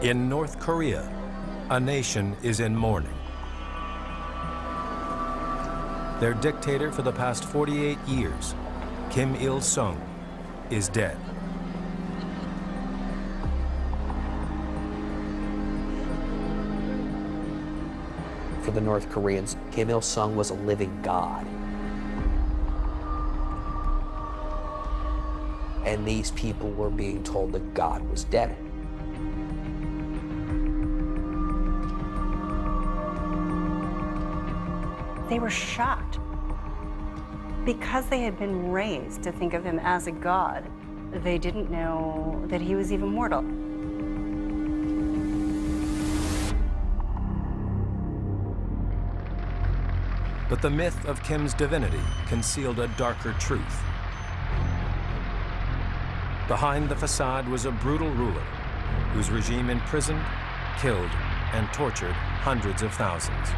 In North Korea, a nation is in mourning. Their dictator for the past 48 years, Kim Il-sung, is dead. For the North Koreans, Kim Il-sung was a living god. And these people were being told that God was dead. They were shocked. Because they had been raised to think of him as a god, they didn't know that he was even mortal. But the myth of Kim's divinity concealed a darker truth. Behind the facade was a brutal ruler whose regime imprisoned, killed, and tortured hundreds of thousands.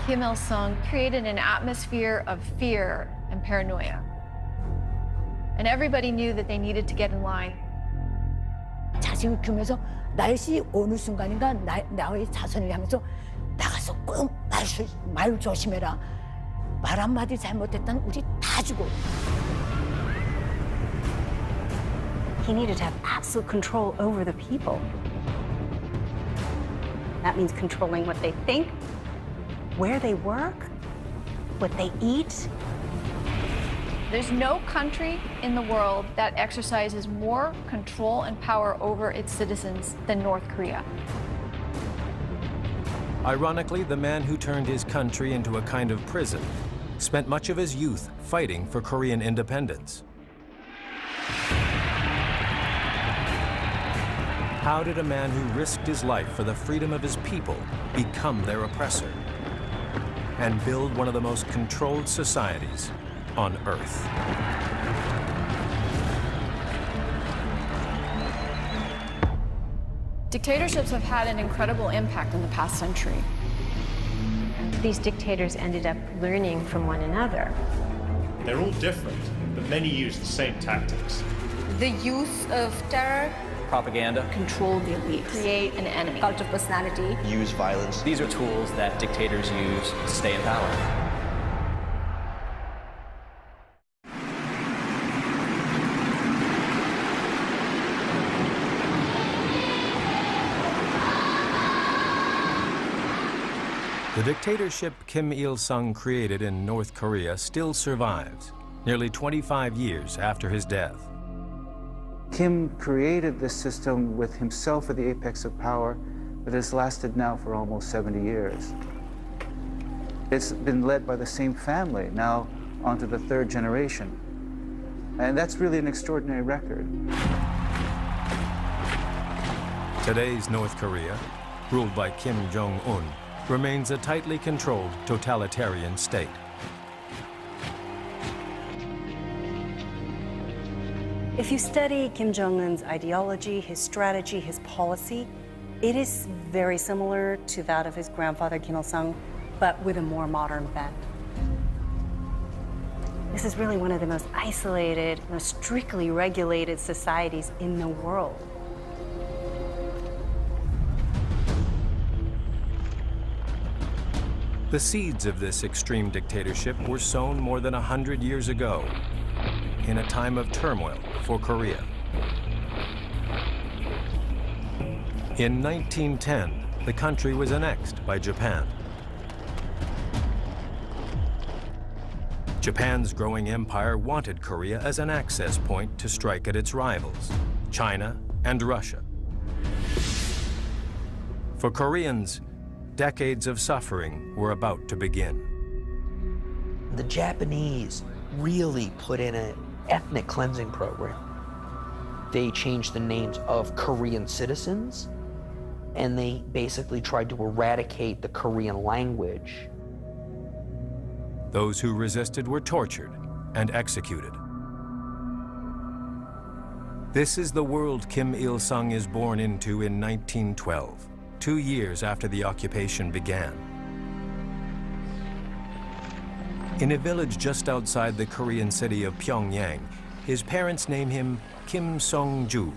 Kim Il-sung created an atmosphere of fear and paranoia. And everybody knew that they needed to get in line. 자식을 키우면서 날씨 어느 순간인가 나의 자손을 향해서 나가서 꼭 말 조심해라. 말 한마디 잘못했다면 우리 다 죽어. He needed to have absolute control over the people. That means controlling what they think, where they work, what they eat. There's no country in the world that exercises more control and power over its citizens than North Korea. Ironically, the man who turned his country into a kind of prison spent much of his youth fighting for Korean independence. How did a man who risked his life for the freedom of his people become their oppressor and build one of the most controlled societies on Earth? Dictatorships have had an incredible impact in the past century. These dictators ended up learning from one another. They're all different, but many use the same tactics. The use of terror, propaganda, control the elite, create an enemy, Cult of personality. use violence. These are tools that dictators use to stay in power. The dictatorship Kim Il-sung created in North Korea still survives, nearly 25 years after his death. Kim created this system with himself at the apex of power that has lasted now for almost 70 years. It's been led by the same family, now onto the third generation. And that's really an extraordinary record. Today's North Korea, ruled by Kim Jong-un, remains a tightly controlled totalitarian state. If you study Kim Jong-un's ideology, his strategy, his policy, it is very similar to that of his grandfather Kim Il-sung, but with a more modern bent. This is really one of the most isolated, most strictly regulated societies in the world. The seeds of this extreme dictatorship were sown more than 100 years ago, in a time of turmoil for Korea. In 1910, the country was annexed by Japan. Japan's growing empire wanted Korea as an access point to strike at its rivals, China and Russia. For Koreans, decades of suffering were about to begin. The Japanese really put in an ethnic cleansing program. They changed the names of Korean citizens, and they basically tried to eradicate the Korean language. Those who resisted were tortured and executed. This is the world Kim Il-sung is born into in 1912, 2 years after the occupation began. In a village just outside the Korean city of Pyongyang, his parents name him Kim Song-ju.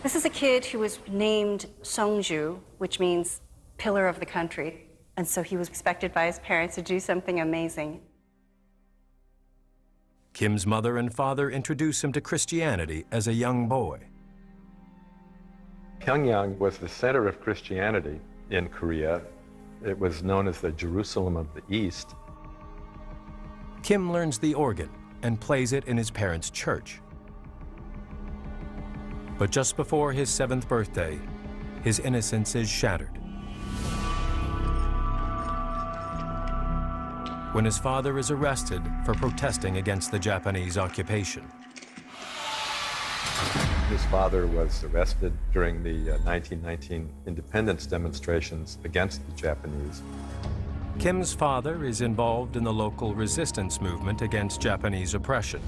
This is a kid who was named Seongju, which means pillar of the country. And so he was expected by his parents to do something amazing. Kim's mother and father introduced him to Christianity as a young boy. Pyongyang was the center of Christianity in Korea. It was known as the Jerusalem of the East. Kim learns the organ and plays it in his parents' church. But just before his 7th birthday, his innocence is shattered. When his father is arrested for protesting against the Japanese occupation. His father was arrested during the 1919 independence demonstrations against the Japanese. Kim's father is involved in the local resistance movement against Japanese oppression.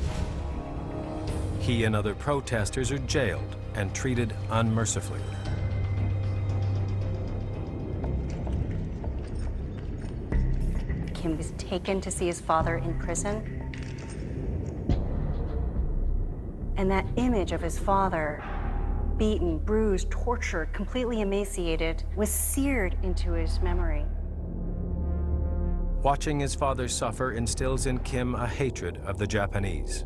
He and other protesters are jailed and treated unmercifully. Kim was taken to see his father in prison. And that image of his father, beaten, bruised, tortured, completely emaciated, was seared into his memory. Watching his father suffer instills in Kim a hatred of the Japanese.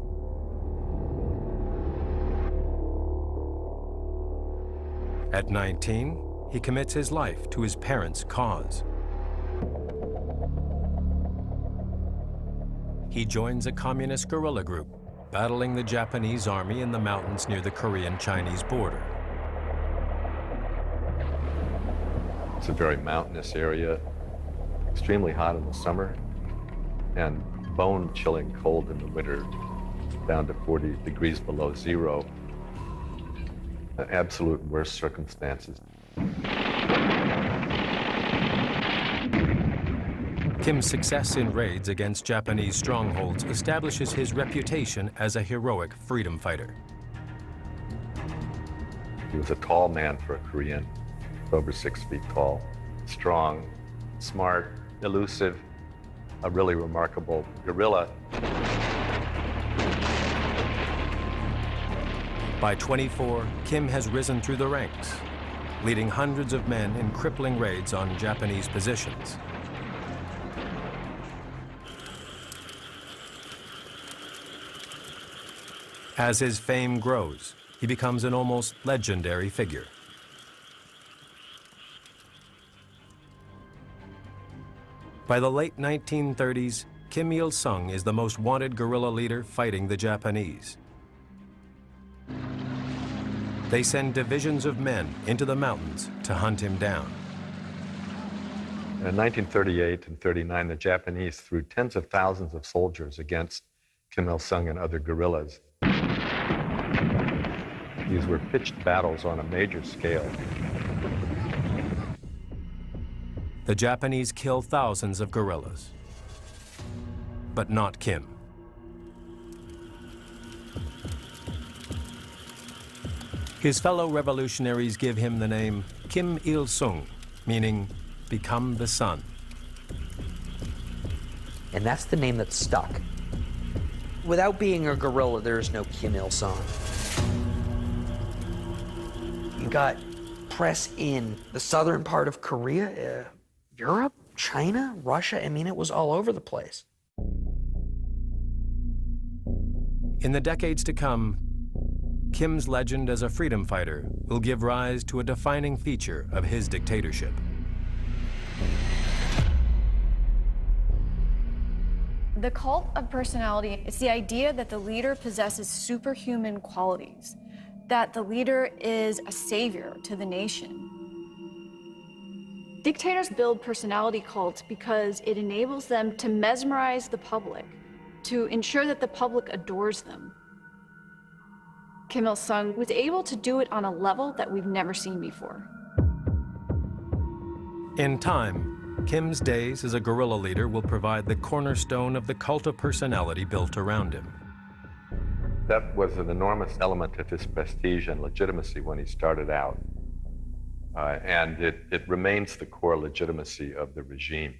At 19, he commits his life to his parents' cause. He joins a communist guerrilla group, battling the Japanese army in the mountains near the Korean-Chinese border. It's a very mountainous area, extremely hot in the summer, and bone-chilling cold in the winter, down to 40 degrees below zero. Absolute worst circumstances. Kim's success in raids against Japanese strongholds establishes his reputation as a heroic freedom fighter. He was a tall man for a Korean, over 6 feet tall, strong, smart, elusive, a really remarkable guerrilla. By 24, Kim has risen through the ranks, leading hundreds of men in crippling raids on Japanese positions. As his fame grows, he becomes an almost legendary figure. By the late 1930s, Kim Il-sung is the most wanted guerrilla leader fighting the Japanese. They send divisions of men into the mountains to hunt him down. In 1938 and 39, the Japanese threw tens of thousands of soldiers against Kim Il-sung and other guerrillas. These were pitched battles on a major scale. The Japanese kill thousands of guerrillas, but not Kim. His fellow revolutionaries give him the name Kim Il-sung, meaning become the sun. And that's the name that's stuck. Without being a guerrilla, there is no Kim Il-sung. You got press in the southern part of Korea, Europe, China, Russia. I mean, it was all over the place. In the decades to come, Kim's legend as a freedom fighter will give rise to a defining feature of his dictatorship. The cult of personality is the idea that the leader possesses superhuman qualities, that the leader is a savior to the nation. Dictators build personality cults because it enables them to mesmerize the public, to ensure that the public adores them. Kim Il-sung was able to do it on a level that we've never seen before. In time, Kim's days as a guerrilla leader will provide the cornerstone of the cult of personality built around him. That was an enormous element of his prestige and legitimacy when he started out. And it remains the core legitimacy of the regime.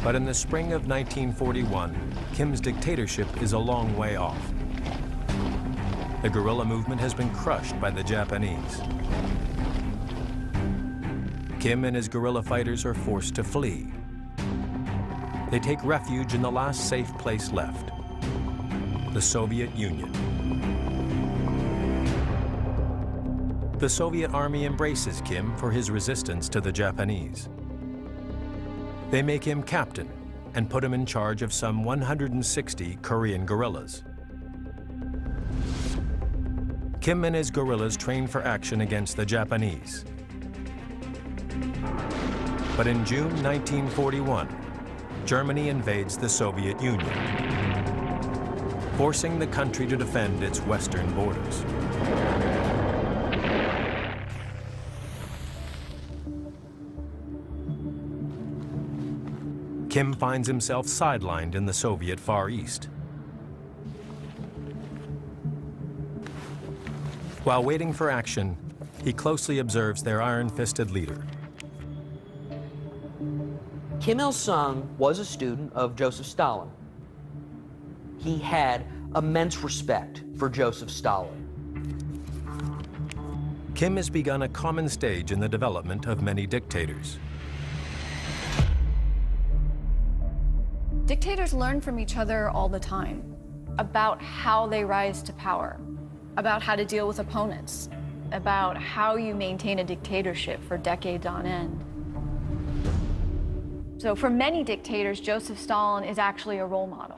But in the spring of 1941, Kim's dictatorship is a long way off. the guerrilla movement has been crushed by the Japanese. Kim and his guerrilla fighters are forced to flee. They take refuge in the last safe place left, the Soviet Union. The Soviet army embraces Kim for his resistance to the Japanese. They make him captain and put him in charge of some 160 Korean guerrillas. Kim and his guerrillas train for action against the Japanese. But in June 1941, Germany invades the Soviet Union, forcing the country to defend its western borders. Kim finds himself sidelined in the Soviet Far East. While waiting for action, he closely observes their iron-fisted leader. Kim Il-sung was a student of Joseph Stalin. He had immense respect for Joseph Stalin. Kim has begun a common stage in the development of many dictators. Dictators learn from each other all the time about how they rise to power, about how to deal with opponents, about how you maintain a dictatorship for decades on end. So for many dictators, Joseph Stalin is actually a role model.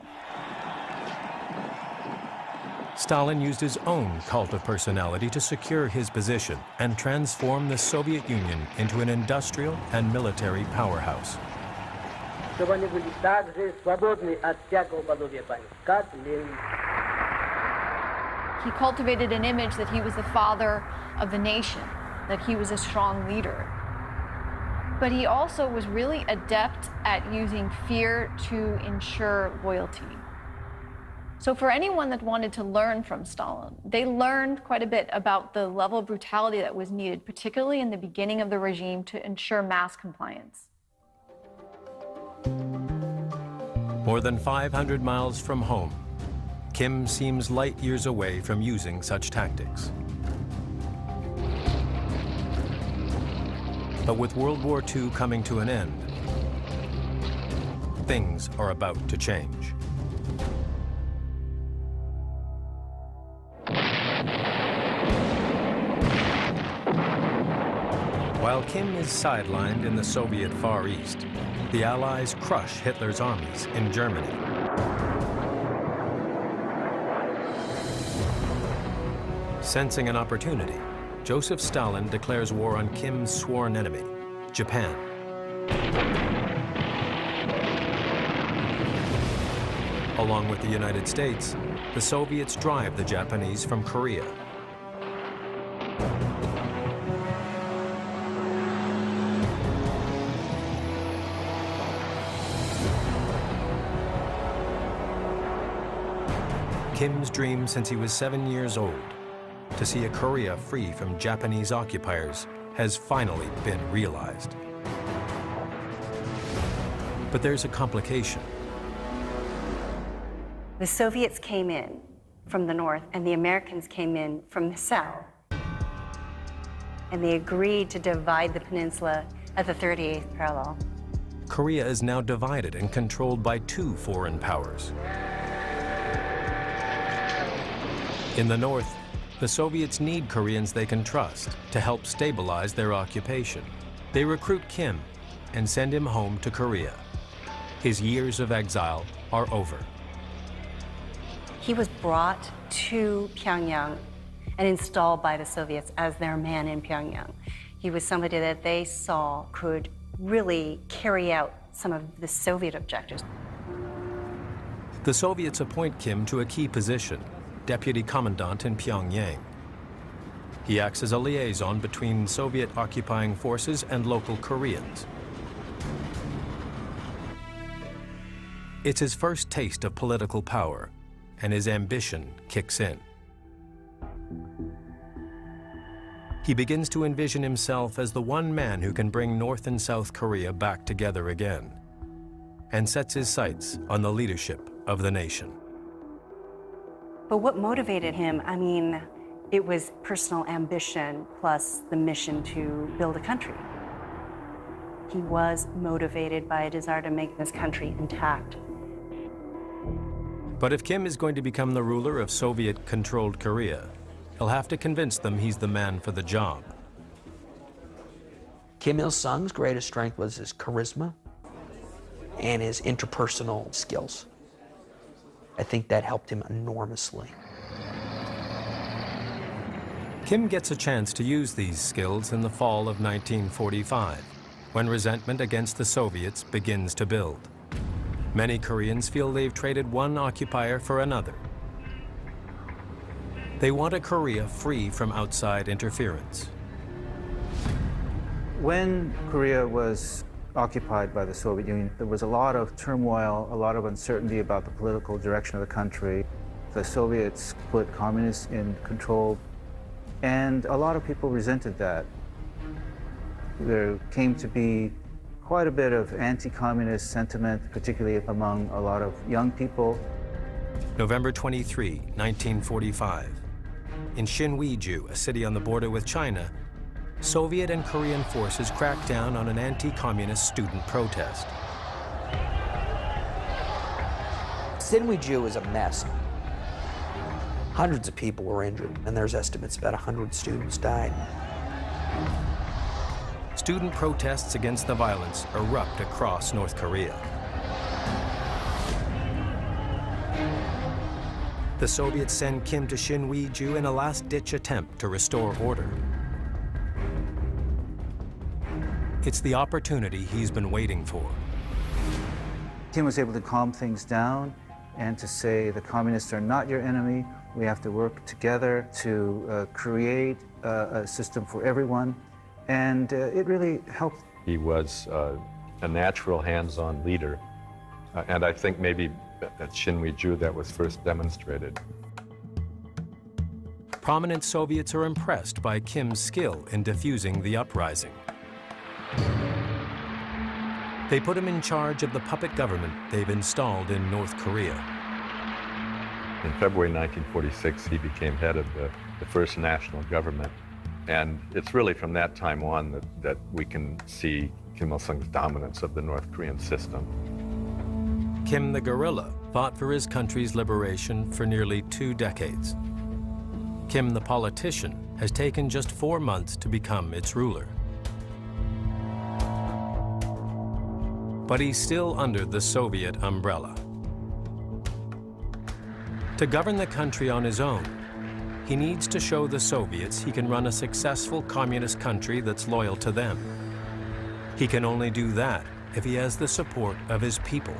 Stalin used his own cult of personality to secure his position and transform the Soviet Union into an industrial and military powerhouse. He cultivated an image that he was the father of the nation, that he was a strong leader. But he also was really adept at using fear to ensure loyalty. So for anyone that wanted to learn from Stalin, they learned quite a bit about the level of brutality that was needed, particularly in the beginning of the regime, to ensure mass compliance. More than 500 miles from home, Kim seems light years away from using such tactics. But with World War II coming to an end, things are about to change. While Kim is sidelined in the Soviet Far East, the Allies crush Hitler's armies in Germany. Sensing an opportunity, Joseph Stalin declares war on Kim's sworn enemy, Japan. Along with the United States, the Soviets drive the Japanese from Korea. Kim's dream since he was 7 years old, to see a Korea free from Japanese occupiers, has finally been realized. But there's a complication. The Soviets came in from the north and the Americans came in from the south. And they agreed to divide the peninsula at the 38th parallel. Korea is now divided and controlled by two foreign powers. In the north, the Soviets need Koreans they can trust to help stabilize their occupation. They recruit Kim and send him home to Korea. His years of exile are over. He was brought to Pyongyang and installed by the Soviets as their man in Pyongyang. He was somebody that they saw could really carry out some of the Soviet objectives. The Soviets appoint Kim to a key position, Deputy Commandant in Pyongyang. He acts as a liaison between Soviet occupying forces and local Koreans. It's his first taste of political power, and his ambition kicks in. He begins to envision himself as the one man who can bring North and South Korea back together again, and sets his sights on the leadership of the nation. But what motivated him, I mean, it was personal ambition plus the mission to build a country. He was motivated by a desire to make this country intact. But if Kim is going to become the ruler of Soviet-controlled Korea, he'll have to convince them he's the man for the job. Kim Il-sung's greatest strength was his charisma and his interpersonal skills. I think that helped him enormously. Kim gets a chance to use these skills in the fall of 1945, when resentment against the Soviets begins to build. Many Koreans feel they've traded one occupier for another. They want a Korea free from outside interference. When Korea was occupied by the Soviet Union, there was a lot of turmoil, a lot of uncertainty about the political direction of the country. The Soviets put communists in control, and a lot of people resented that. There came to be quite a bit of anti-communist sentiment, particularly among a lot of young people. November 23, 1945. In Shinweiju, a city on the border with China, Soviet and Korean forces cracked down on an anti-communist student protest. Shinweiju is a mess. Hundreds of people were injured, and there's estimates about 100 students died. Student protests against the violence erupt across North Korea. The Soviets send Kim to Shinweiju in a last-ditch attempt to restore order. It's the opportunity he's been waiting for. Kim was able to calm things down and to say the communists are not your enemy. We have to work together to create a system for everyone. And it really helped. He was a natural hands-on leader. And I think maybe at Shinweiju that was first demonstrated. Prominent Soviets are impressed by Kim's skill in diffusing the uprising. They put him in charge of the puppet government they've installed in North Korea. In February 1946, he became head of the first national government. And it's really from that time on that we can see Kim Il-sung's dominance of the North Korean system. Kim the guerrilla fought for his country's liberation for nearly 2 decades. Kim the politician has taken just 4 months to become its ruler. But he's still under the Soviet umbrella. To govern the country on his own, he needs to show the Soviets he can run a successful communist country that's loyal to them. He can only do that if he has the support of his people.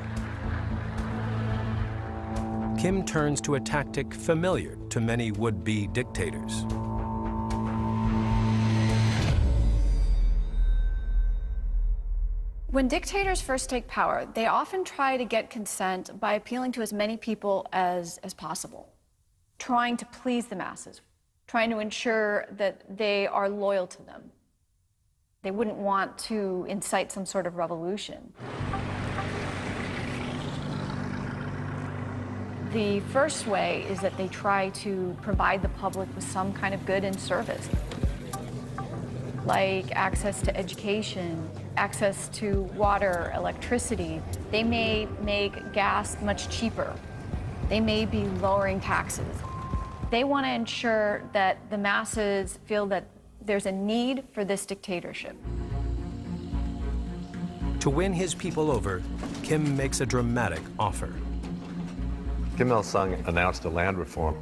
Kim turns to a tactic familiar to many would-be dictators. When dictators first take power, they often try to get consent by appealing to as many people as possible, trying to please the masses, trying to ensure that they are loyal to them. They wouldn't want to incite some sort of revolution. The first way is that they try to provide the public with some kind of good and service, like access to education, access to water, electricity. They may make gas much cheaper. They may be lowering taxes. They want to ensure that the masses feel that there's a need for this dictatorship. To win his people over, Kim makes a dramatic offer. Kim Il-sung announced a land reform.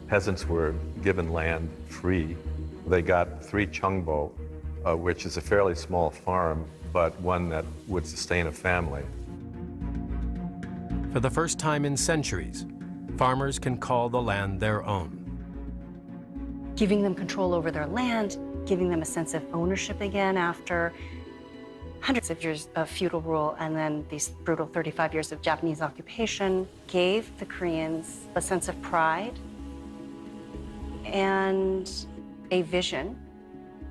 Peasants were given land free. They got 3 chungbo, which is a fairly small farm, but one that would sustain a family. For the first time in centuries, farmers can call the land their own. Giving them control over their land, giving them a sense of ownership again after hundreds of years of feudal rule and then these brutal 35 years of Japanese occupation gave the Koreans a sense of pride and a vision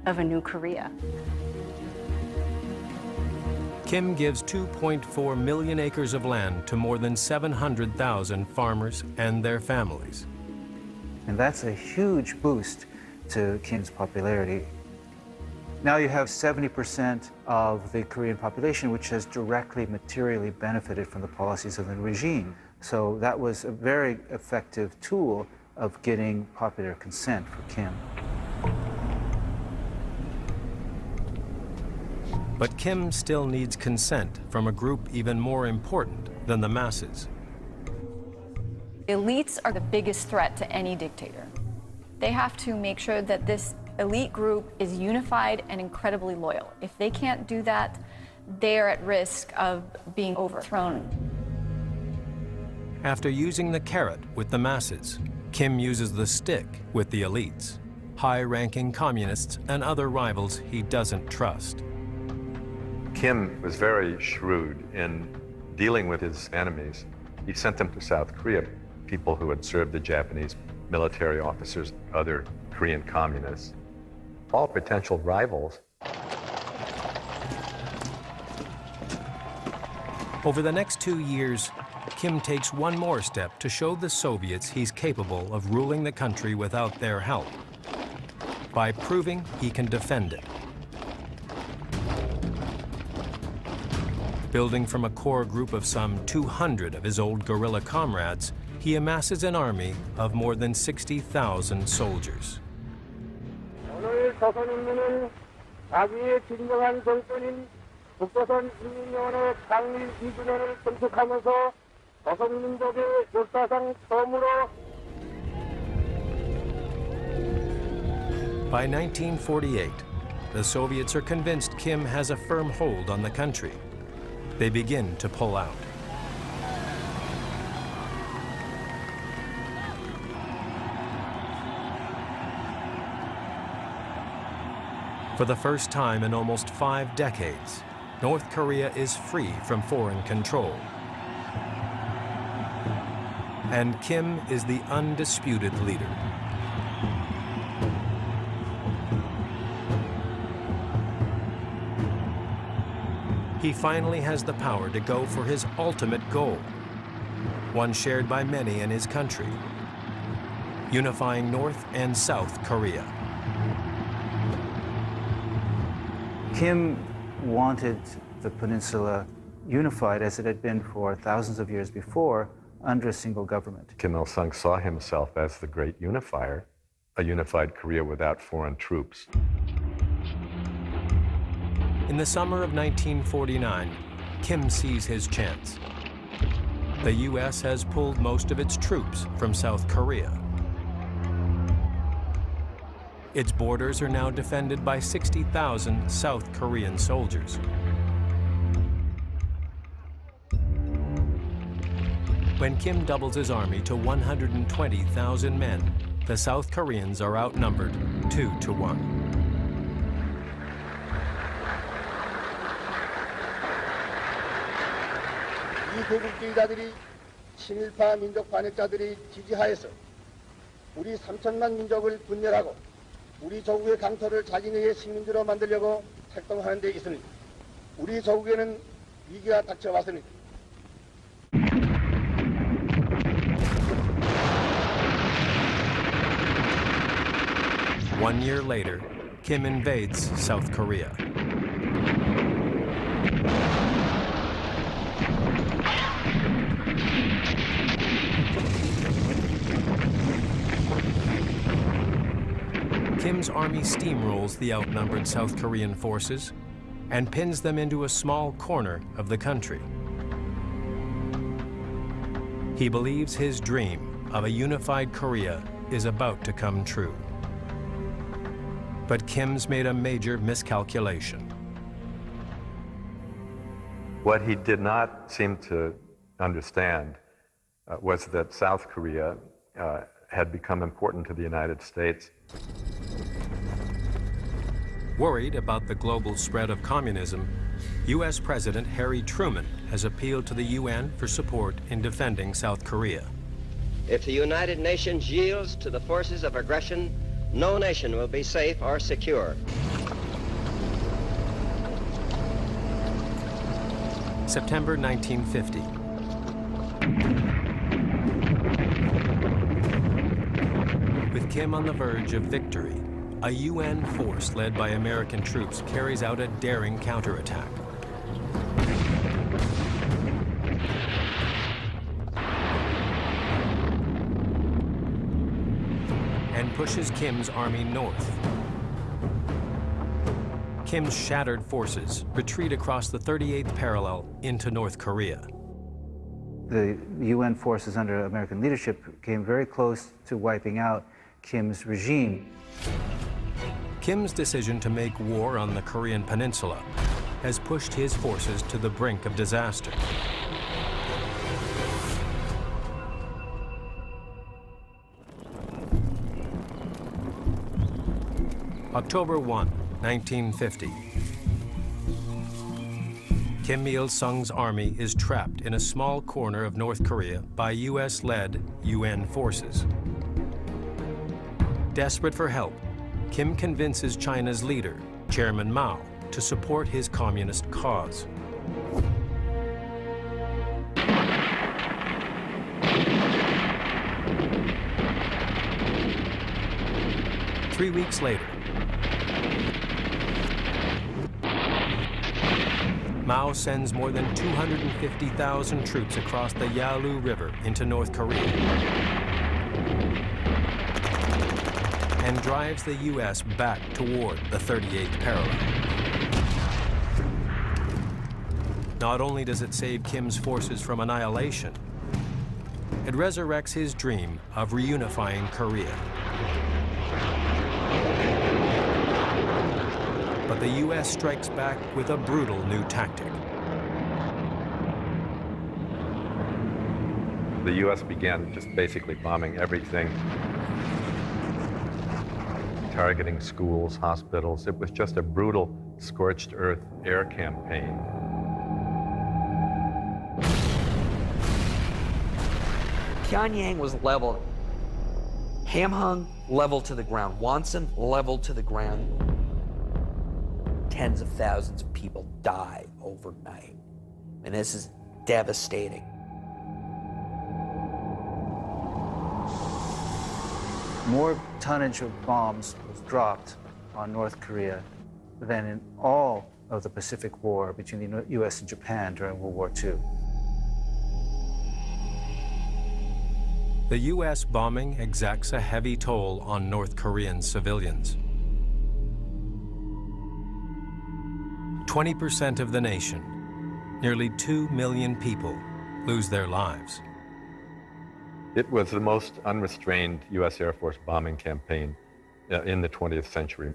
of a new Korea. Kim gives 2.4 million acres of land to more than 700,000 farmers and their families. And that's a huge boost to Kim's popularity. Now you have 70% of the Korean population which has directly, materially benefited from the policies of the regime. So that was a very effective tool of getting popular consent for Kim. But Kim still needs consent from a group even more important than the masses. Elites are the biggest threat to any dictator. They have to make sure that this elite group is unified and incredibly loyal. If they can't do that, they are at risk of being overthrown. After using the carrot with the masses, Kim uses the stick with the elites, high-ranking communists and other rivals he doesn't trust. Kim was very shrewd in dealing with his enemies. He sent them to South Korea, people who had served the Japanese military officers, other Korean communists, all potential rivals. Over the next 2 years, Kim takes one more step to show the Soviets he's capable of ruling the country without their help, by proving he can defend it. Building from a core group of some 200 of his old guerrilla comrades, he amasses an army of more than 60,000 soldiers. 오늘 조선인민은 자기의 진정한 정권인 북조선 인민연합 창립 2주년을 참석하면서 조선민족의 역사상 처음으로. By 1948, the Soviets are convinced Kim has a firm hold on the country. They begin to pull out. For the first time in almost 5 decades, North Korea is free from foreign control. And Kim is the undisputed leader. He finally has the power to go for his ultimate goal, one shared by many in his country, unifying North and South Korea. Kim wanted the peninsula unified as it had been for thousands of years before under a single government. Kim Il-sung saw himself as the great unifier, a unified Korea without foreign troops. In the summer of 1949, Kim sees his chance. The U.S. has pulled most of its troops from South Korea. Its borders are now defended by 60,000 South Korean soldiers. When Kim doubles his army to 120,000 men, the South Koreans are outnumbered 2-1. 이 대국주의자들이 친일파 민족 반역자들이 지지하에서 우리 3천만 민족을 분열하고 우리 조국의 강토를 자기네의 식민지로 만들려고 활동하는 데 있으니 우리 조국에는 위기가 닥쳐왔으니. One year later, Kim invades South Korea. Kim's army steamrolls the outnumbered South Korean forces and pins them into a small corner of the country. He believes his dream of a unified Korea is about to come true. But Kim's made a major miscalculation. What he did not seem to understand was that South Korea had become important to the United States. Worried about the global spread of communism, U.S. President Harry Truman has appealed to the UN for support in defending South Korea. If the United Nations yields to the forces of aggression, no nation will be safe or secure. September 1950. With Kim on the verge of victory, a UN force led by American troops carries out a daring counterattack. And pushes Kim's army north. Kim's shattered forces retreat across the 38th parallel into North Korea. The UN forces under American leadership came very close to wiping out Kim's regime. Kim's decision to make war on the Korean peninsula has pushed his forces to the brink of disaster. October 1, 1950. Kim Il-sung's army is trapped in a small corner of North Korea by US-led UN forces. Desperate for help, Kim convinces China's leader, Chairman Mao, to support his communist cause. Three weeks later, Mao sends more than 250,000 troops across the Yalu River into North Korea and drives the U.S. back toward the 38th parallel. Not only does it save Kim's forces from annihilation, it resurrects his dream of reunifying Korea. But the U.S. strikes back with a brutal new tactic. The U.S. began just basically bombing everything, targeting schools, hospitals. It was just a brutal, scorched earth air campaign. Pyongyang was leveled. Hamhung, leveled to the ground. Wonsan, leveled to the ground. Tens of thousands of people die overnight. And this is devastating. More tonnage of bombs was dropped on North Korea than in all of the Pacific War between the US and Japan during World War II. The U.S. bombing exacts a heavy toll on North Korean civilians. 20% of the nation, nearly 2 million people, lose their lives. It was the most unrestrained U.S. Air Force bombing campaign in the 20th century.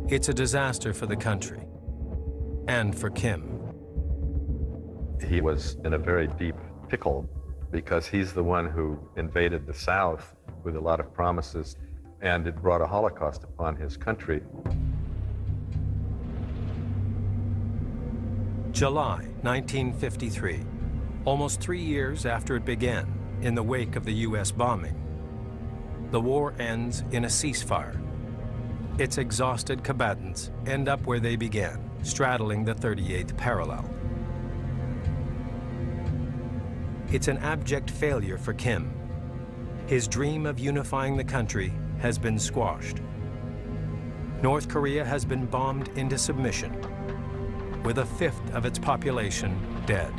It's a disaster for the country and for Kim. He was in a very deep pickle because he's the one who invaded the South with a lot of promises, and it brought a Holocaust upon his country. July 1953, almost 3 years after it began, in the wake of the U.S. bombing. The war ends in a ceasefire. Its exhausted combatants end up where they began, straddling the 38th parallel. It's an abject failure for Kim. His dream of unifying the country has been squashed. North Korea has been bombed into submission, with a fifth of its population dead.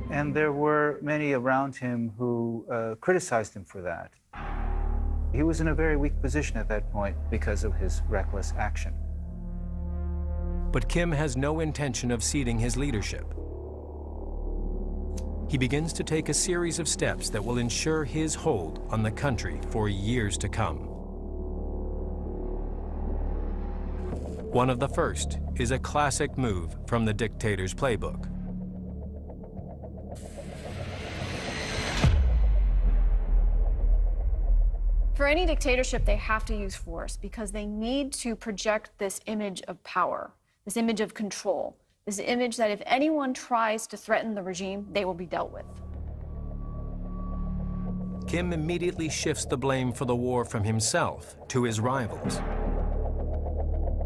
And there were many around him who criticized him for that. He was in a very weak position at that point because of his reckless action. But Kim has no intention of ceding his leadership. He begins to take a series of steps that will ensure his hold on the country for years to come. One of the first is a classic move from the dictator's playbook. For any dictatorship, they have to use force because they need to project this image of power, this image of control, this image that if anyone tries to threaten the regime, they will be dealt with. Kim immediately shifts the blame for the war from himself to his rivals,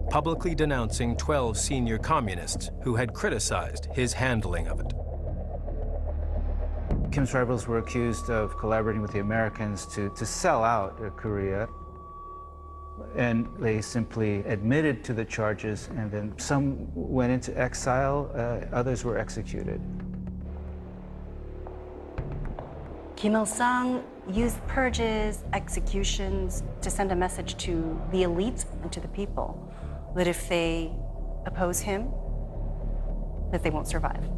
publicly denouncing 12 senior communists who had criticized his handling of it. Kim's rivals were accused of collaborating with the Americans to sell out Korea. And they simply admitted to the charges, and then some went into exile, others were executed. Kim Il-sung used purges, executions to send a message to the elites and to the people that if they oppose him, that they won't survive.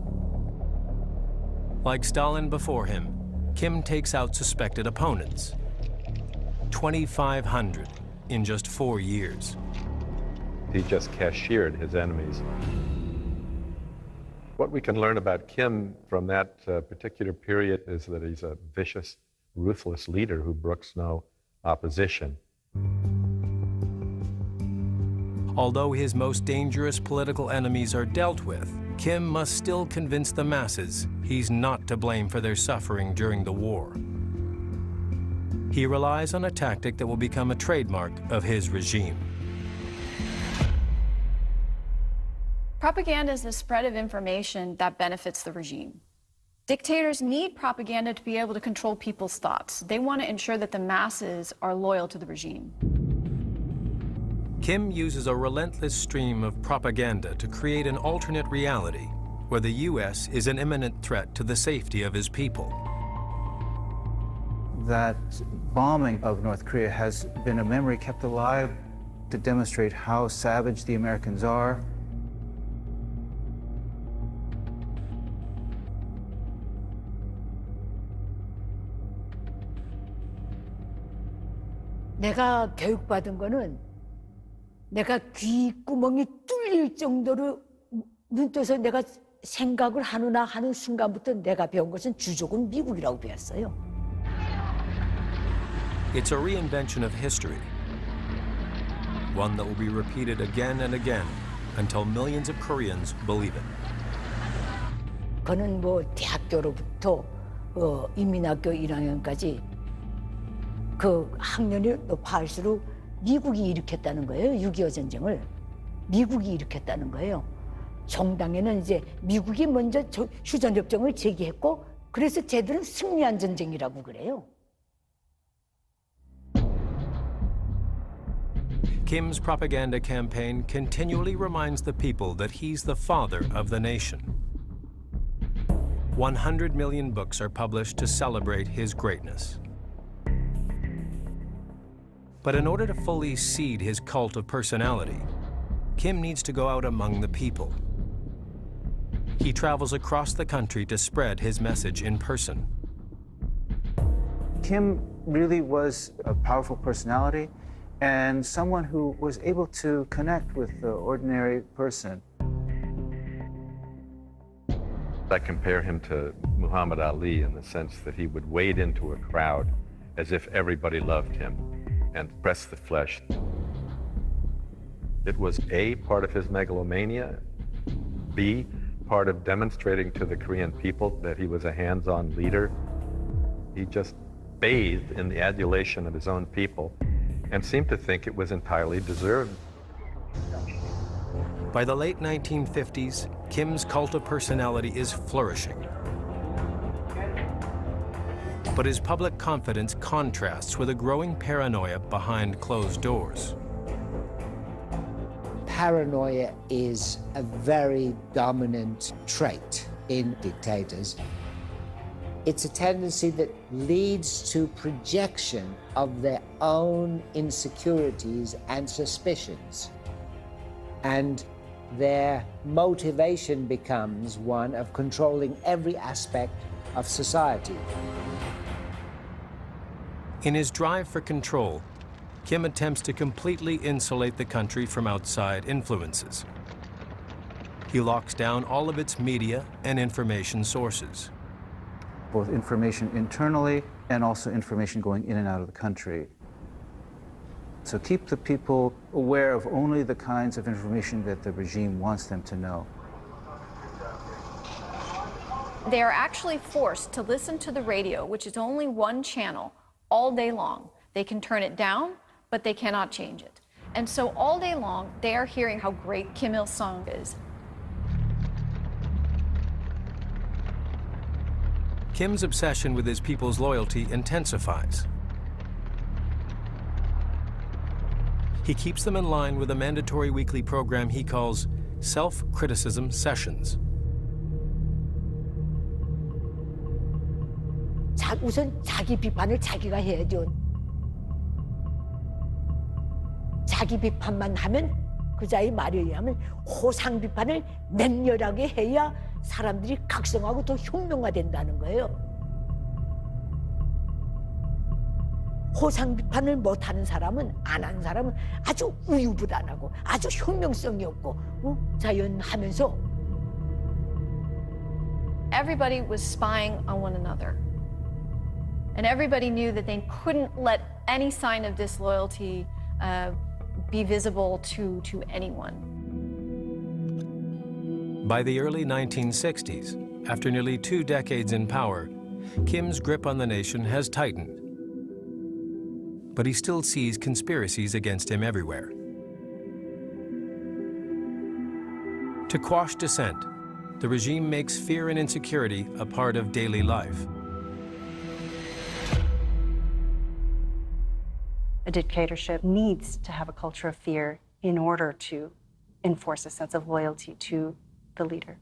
Like Stalin before him, Kim takes out suspected opponents. 2,500 in just 4 years. He just cashiered his enemies. What we can learn about Kim from that particular period is that he's a vicious, ruthless leader who brooks no opposition. Although his most dangerous political enemies are dealt with, Kim must still convince the masses he's not to blame for their suffering during the war. He relies on a tactic that will become a trademark of his regime. Propaganda is the spread of information that benefits the regime. Dictators need propaganda to be able to control people's thoughts. They want to ensure that the masses are loyal to the regime. Kim uses a relentless stream of propaganda to create an alternate reality where the U.S. is an imminent threat to the safety of his people. That bombing of North Korea has been a memory kept alive to demonstrate how savage the Americans are. 내가 교육받은 거는 내가 귓구멍이 뚫릴 정도로 눈 떠서 내가 생각을 하느나 하는 순간부터 내가 배운 것은 주적은 미국이라고 배웠어요. It's a reinvention of history, one that will be repeated again and again until millions of Koreans believe it. 그는 뭐 대학교로부터 인민학교 1학년까지 그 학년이 높아질수록 미국이 일으켰다는 거예요. 6.25 전쟁을. 미국이 일으켰다는 거예요. 정당에는 이제 미국이 먼저 휴전협정을 제기했고 그래서 쟤들은 승리한 전쟁이라고 그래요. Kim's propaganda campaign continually reminds the people that he's the father of the nation. 100 million books are published to celebrate his greatness. But in order to fully seed his cult of personality, Kim needs to go out among the people. He travels across the country to spread his message in person. Kim really was a powerful personality and someone who was able to connect with the ordinary person. I compare him to Muhammad Ali in the sense that he would wade into a crowd as if everybody loved him and press the flesh. It was A, part of his megalomania, B, part of demonstrating to the Korean people that he was a hands-on leader. He just bathed in the adulation of his own people and seemed to think it was entirely deserved. By the late 1950s, Kim's cult of personality is flourishing. But his public confidence contrasts with a growing paranoia behind closed doors. Paranoia is a very dominant trait in dictators. It's a tendency that leads to projection of their own insecurities and suspicions. And their motivation becomes one of controlling every aspect of society. In his drive for control, Kim attempts to completely insulate the country from outside influences. He locks down all of its media and information sources. Both information internally and also information going in and out of the country. So keep the people aware of only the kinds of information that the regime wants them to know. They are actually forced to listen to the radio, which is only one channel, all day long. They can turn it down, but they cannot change it. And so all day long, they are hearing how great Kim Il-sung is. Kim's obsession with his people's loyalty intensifies. He keeps them in line with a mandatory weekly program he calls self-criticism sessions. 우선 자기 비판을 자기가 해야죠. 자기 비판만 하면 그자의 말에 의하면 호상 비판을 맹렬하게 해야 사람들이 각성하고 더 혁명화된다는 거예요. 호상 비판을 못하는 사람은, 안 하는 사람은 아주 우유부단하고 아주 혁명성이 없고 자연하면서. Everybody was spying on one another. And everybody knew that they couldn't let any sign of disloyalty be visible to anyone. By the early 1960s, after nearly 2 decades in power, Kim's grip on the nation has tightened. But he still sees conspiracies against him everywhere. To quash dissent, the regime makes fear and insecurity a part of daily life. A dictatorship needs to have a culture of fear in order to enforce a sense of loyalty to the leader.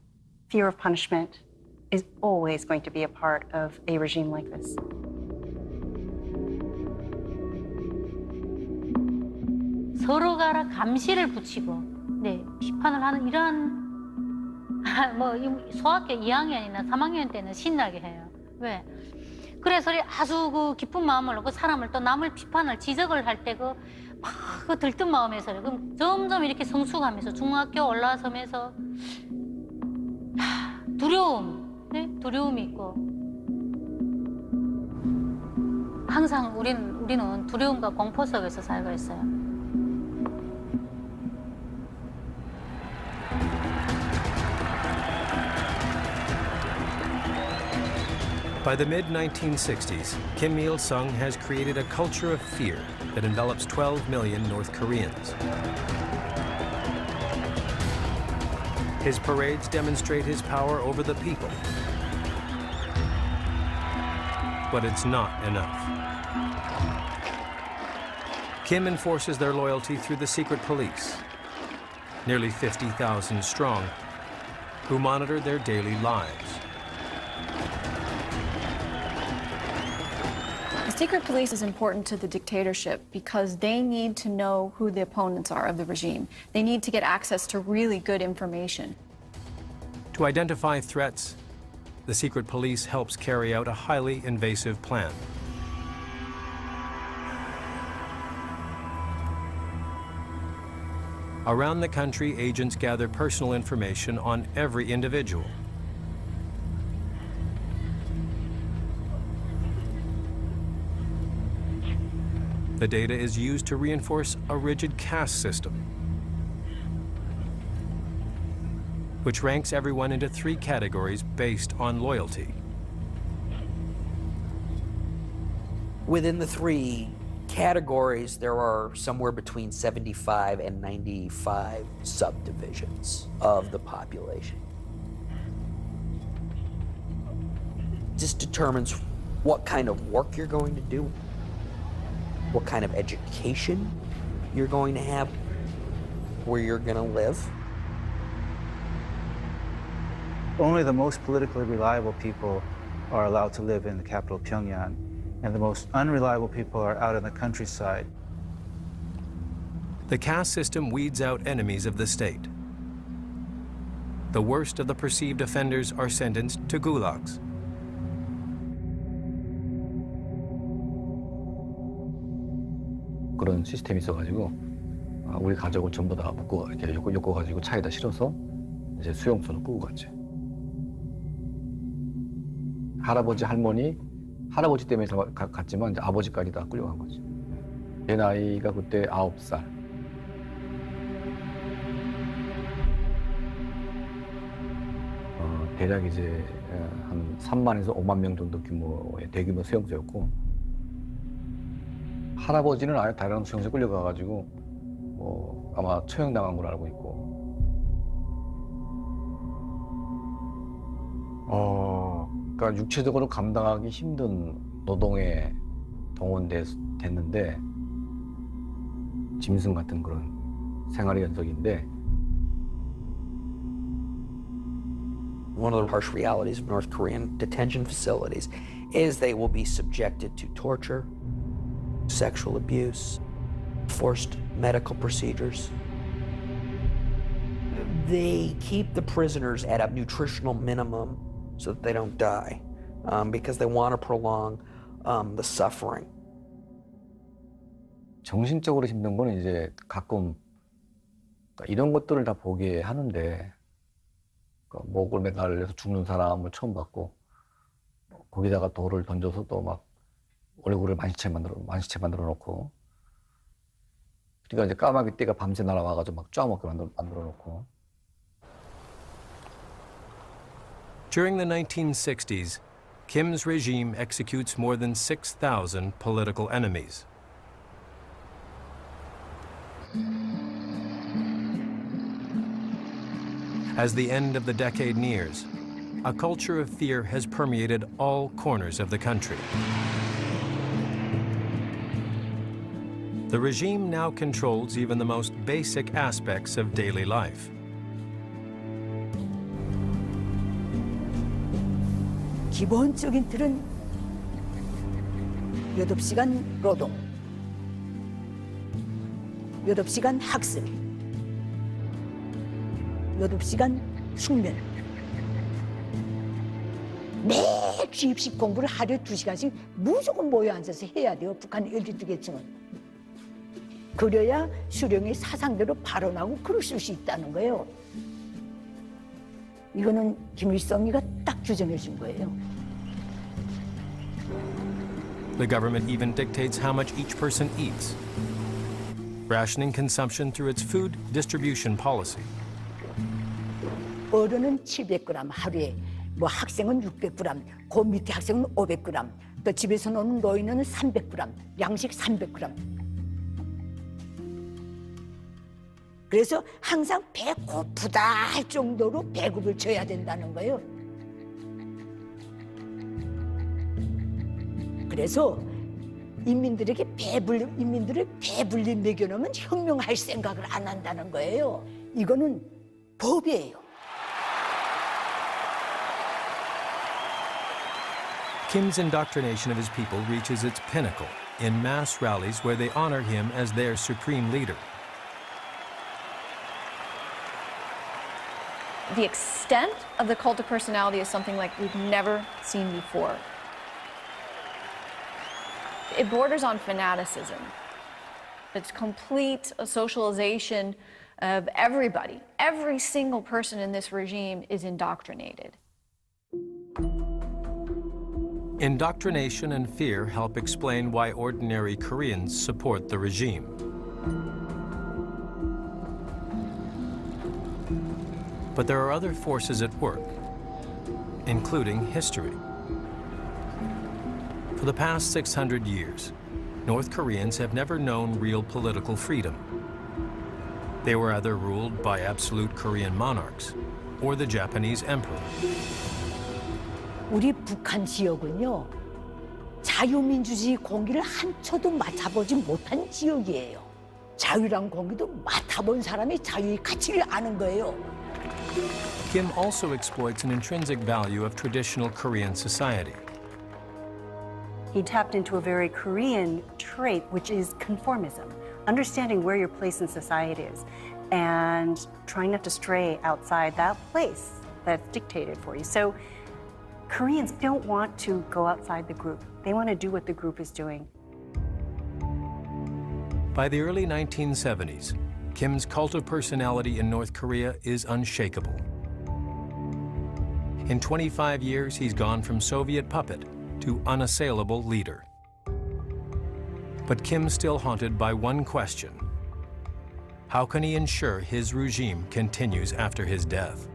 Fear of punishment is always going to be a part of a regime like this. 서로가 감시를 붙이고 비판을 하는 이런 뭐 소학교 2학년이나 3학년 때는 신나게 해요. 왜? 그래서 아주 그 깊은 마음을 놓고 사람을 또 남을 비판을 지적을 할 때 그 들뜬 마음에서 그럼 점점 이렇게 성숙하면서 중학교 올라서면서 두려움이 있고 항상 우리는 두려움과 공포 속에서 살고 있어요. By the mid-1960s, Kim Il-sung has created a culture of fear that envelops 12 million North Koreans. His parades demonstrate his power over the people. But it's not enough. Kim enforces their loyalty through the secret police, nearly 50,000 strong, who monitor their daily lives. The secret police is important to the dictatorship because they need to know who the opponents are of the regime. They need to get access to really good information. To identify threats, the secret police helps carry out a highly invasive plan. Around the country, agents gather personal information on every individual. The data is used to reinforce a rigid caste system, which ranks everyone into 3 categories based on loyalty. Within the 3 categories, there are somewhere between 75 and 95 subdivisions of the population. This determines what kind of work you're going to do, what kind of education you're going to have, where you're going to live. Only the most politically reliable people are allowed to live in the capital, Pyongyang, and the most unreliable people are out in the countryside. The caste system weeds out enemies of the state. The worst of the perceived offenders are sentenced to gulags. 그런 시스템이 있어가지고 우리 가족을 전부 다 묶고 이렇게 엮어가지고 차에다 실어서 이제 수용소로 끌고 갔지. 할아버지 할머니 할아버지 때문에 갔지만 이제 아버지까지 다 끌려간 거지. 내 나이가 그때 9살. 대략 이제 한 3만에서 5만 명 정도 규모의 대규모 수용소였고. 할아버지는 아예 다른 수용소에 끌려가가지고 뭐 아마 처형당한 걸로 알고 있고. 그러니까 육체적으로 감당하기 힘든 노동에 동원됐는데 짐승 같은 그런 생활의 연속인데 One of the harsh realities of North Korean detention facilities is they will be subjected to torture, sexual abuse, forced medical procedures. They keep the prisoners at a nutritional minimum so that they don't die, because they want to prolong the suffering. 정신적으로 힘든 거는 이제 가끔 이런 것들을 다 보게 하는데 목을 매달려서 죽는 사람을 처음 봤고 거기다가 돌을 던져서 또 막 얼굴을 만시체 만들어 놓고 그러니까 이제 까마귀 떼가 밤새 날아와가지고 막 쪼아먹게 만들어 놓고. During the 1960s, Kim's regime executes more than 6,000 political enemies. As the end of the decade nears, a culture of fear has permeated all corners of the country. The regime now controls even the most basic aspects of daily life. 기본적인 틀은 8시간 노동, 8시간 학습, 8시간 숙면. 매일 주입식 공부를 하루에 2시간씩 무조건 모여 앉아서 해야 돼요. 북한 엘리트 계층은. 그래야 수령이 사상대로 발언하고 글을 쓸 수 있다는 거예요. 이거는 김일성이가 딱 규정해 준 거예요. The government even dictates how much each person eats, rationing consumption through its food distribution policy. 어른은 700g 하루에, 뭐 학생은 600g, 그 밑에 학생은 500g, 또 집에서 노는 노인은 300g, 양식 300g. 그래서 항상 배고프다 할 정도로 배급을 줘야 된다는 거예요. 그래서 인민들을 배불리 먹여놓으면 혁명할 생각을 안 한다는 거예요. 이거는 법이에요. Kim's indoctrination of his people reaches its pinnacle in mass rallies where they honor him as their supreme leader. The extent of the cult of personality is something like we've never seen before. It borders on fanaticism. It's complete socialization of everybody. Every single person in this regime is indoctrinated. Indoctrination and fear help explain why ordinary Koreans support the regime. But there are other forces at work, including history. For the past 600 years, North Koreans have never known real political freedom. They were either ruled by absolute Korean monarchs or the Japanese emperor. 우리 북한 지역은요, 자유민주주의 공기를 한 초도 맡아보지 못한 지역이에요. 자유란 공기도 맡아본 사람이 자유의 가치를 아는 거예요. Kim also exploits an intrinsic value of traditional Korean society. He tapped into a very Korean trait, which is conformism, understanding where your place in society is and trying not to stray outside that place that's dictated for you. So Koreans don't want to go outside the group. They want to do what the group is doing. By the early 1970s, Kim's cult of personality in North Korea is unshakable. In 25 years, he's gone from Soviet puppet to unassailable leader. But Kim's still haunted by one question. How can he ensure his regime continues after his death?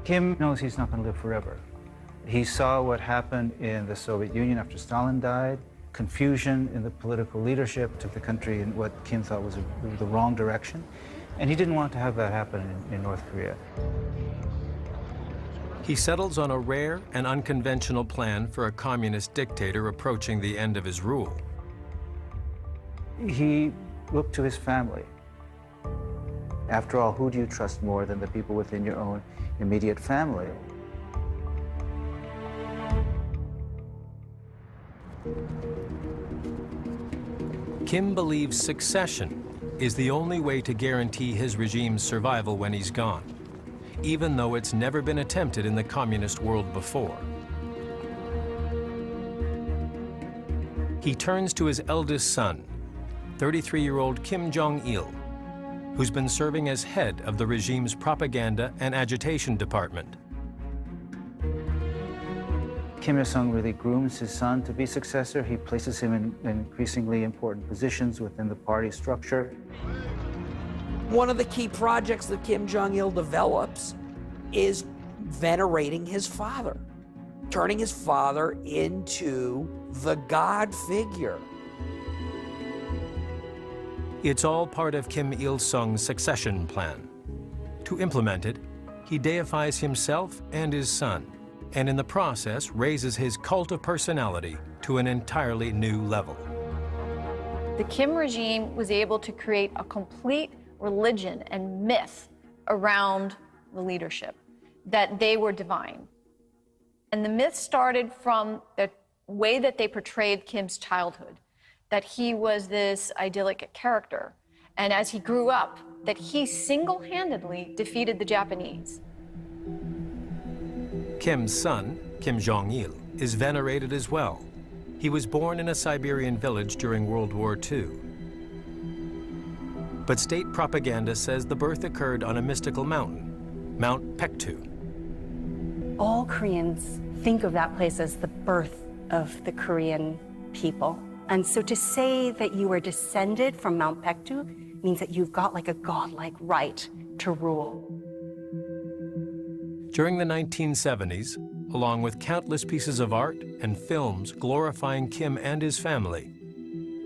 Kim knows he's not going to live forever. He saw what happened in the Soviet Union after Stalin died. Confusion in the political leadership took the country in what Kim thought was the wrong direction. And he didn't want to have that happen in North Korea. He settles on a rare and unconventional plan for a communist dictator approaching the end of his rule. He looked to his family. After all, who do you trust more than the people within your own immediate family? Kim believes succession is the only way to guarantee his regime's survival when he's gone, even though it's never been attempted in the communist world before. He turns to his eldest son, 33-year-old Kim Jong-il, who's been serving as head of the regime's propaganda and agitation department. Kim Il-sung really grooms his son to be successor. He places him in increasingly important positions within the party structure. One of the key projects that Kim Jong-il develops is venerating his father, turning his father into the God figure. It's all part of Kim Il-sung's succession plan. To implement it, he deifies himself and his son, and in the process raises his cult of personality to an entirely new level. The Kim regime was able to create a complete religion and myth around the leadership, that they were divine. And the myth started from the way that they portrayed Kim's childhood, that he was this idyllic character. And as he grew up, that he single-handedly defeated the Japanese. Kim's son, Kim Jong-il, is venerated as well. He was born in a Siberian village during World War II. But state propaganda says the birth occurred on a mystical mountain, Mount Paektu. All Koreans think of that place as the birth of the Korean people. And so to say that you are descended from Mount Paektu means that you've got like a godlike right to rule. During the 1970s, along with countless pieces of art and films glorifying Kim and his family,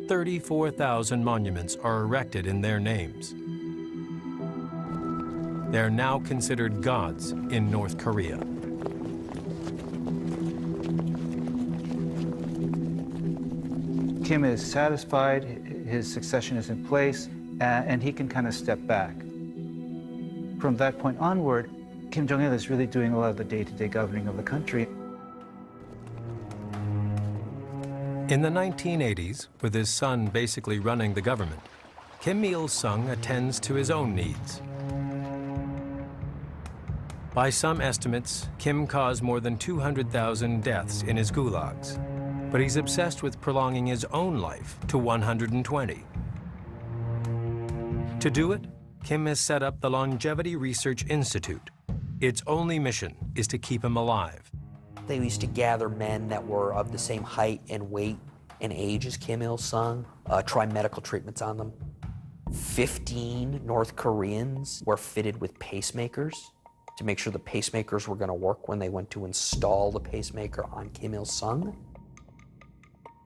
34,000 monuments are erected in their names. They're now considered gods in North Korea. Kim is satisfied, his succession is in place, and he can kind of step back. From that point onward, Kim Jong-il is really doing a lot of the day-to-day governing of the country. In the 1980s, with his son basically running the government, Kim Il-sung attends to his own needs. By some estimates, Kim caused more than 200,000 deaths in his gulags, but he's obsessed with prolonging his own life to 120. To do it, Kim has set up the Longevity Research Institute. Its only mission is to keep him alive. They used to gather men that were of the same height and weight and age as Kim Il-sung, try medical treatments on them. 15 North Koreans were fitted with pacemakers to make sure the pacemakers were going to work when they went to install the pacemaker on Kim Il-sung.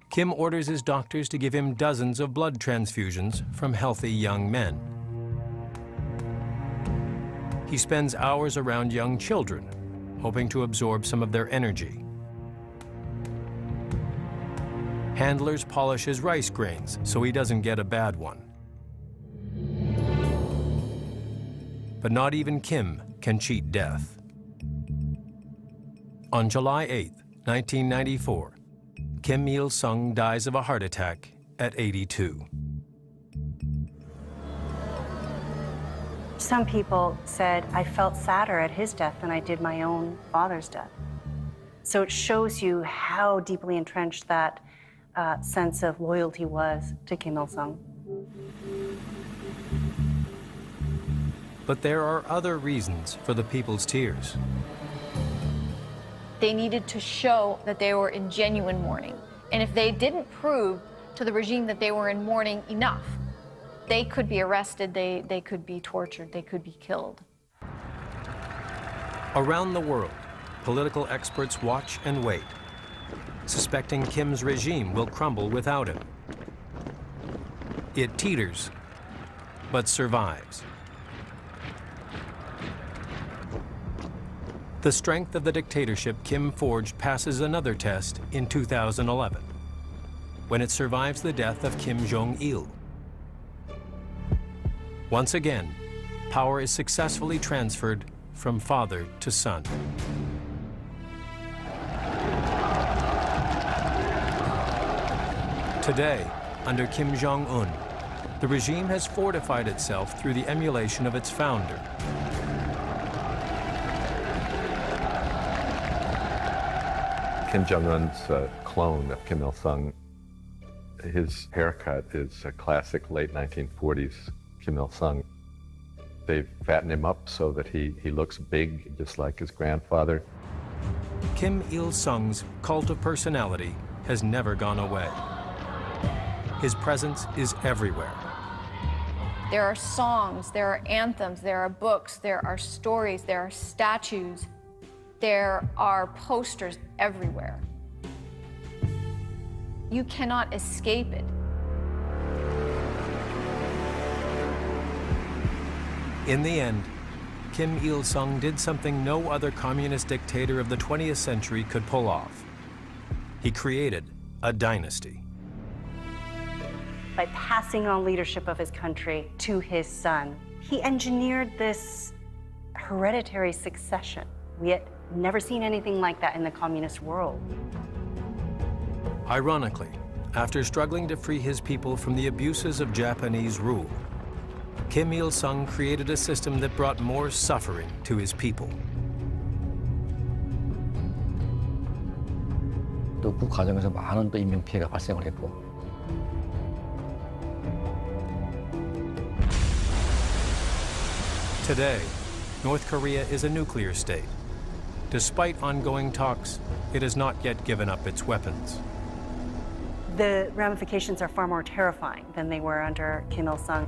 Kim orders his doctors to give him dozens of blood transfusions from healthy young men. He spends hours around young children, hoping to absorb some of their energy. Handlers polish his rice grains so he doesn't get a bad one. But not even Kim can cheat death. On July 8, 1994, Kim Il-sung dies of a heart attack at 82. Some people said, I felt sadder at his death than I did my own father's death. So it shows you how deeply entrenched that sense of loyalty was to Kim Il-sung. But there are other reasons for the people's tears. They needed to show that they were in genuine mourning. And if they didn't prove to the regime that they were in mourning enough, they could be arrested, they could be tortured, they could be killed. Around the world, political experts watch and wait, suspecting Kim's regime will crumble without him. It teeters, but survives. The strength of the dictatorship Kim forged passes another test in 2011, when it survives the death of Kim Jong-il. Once again, power is successfully transferred from father to son. Today, under Kim Jong-un, the regime has fortified itself through the emulation of its founder. Kim Jong-un's clone of Kim Il-sung, his haircut is a classic late 1940s Kim Il-sung. They've fattened him up so that he looks big, just like his grandfather. Kim Il-sung's cult of personality has never gone away. His presence is everywhere. There are songs, there are anthems, there are books, there are stories, there are statues, there are posters everywhere. You cannot escape it. In the end, Kim Il-sung did something no other communist dictator of the 20th century could pull off. He created a dynasty. By passing on leadership of his country to his son, he engineered this hereditary succession. We had never seen anything like that in the communist world. Ironically, after struggling to free his people from the abuses of Japanese rule, Kim Il-sung created a system that brought more suffering to his people. 또 그 과정에서 많은 또 인명 피해가 발생을 했고. Today, North Korea is a nuclear state. Despite ongoing talks, it has not yet given up its weapons. The ramifications are far more terrifying than they were under Kim Il-sung.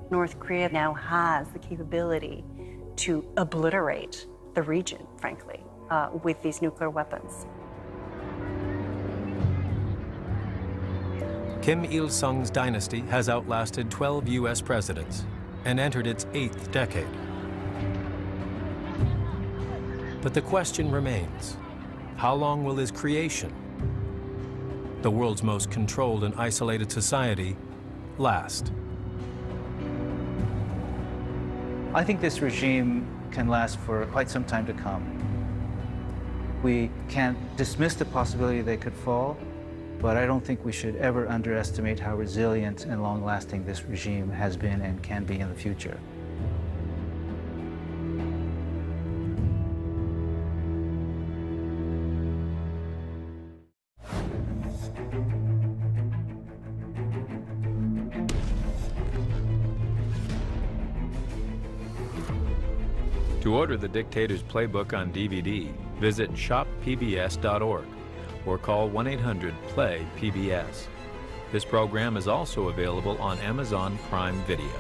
North Korea now has the capability to obliterate the region, frankly, with these nuclear weapons. Kim Il-sung's dynasty has outlasted 12 U.S. presidents and entered its 8th decade. But the question remains, how long will his creation, the world's most controlled and isolated society, last? I think this regime can last for quite some time to come. We can't dismiss the possibility they could fall, but I don't think we should ever underestimate how resilient and long-lasting this regime has been and can be in the future. To order the Dictator's Playbook on DVD, visit shoppbs.org or call 1-800-PLAY-PBS. This program is also available on Amazon Prime Video.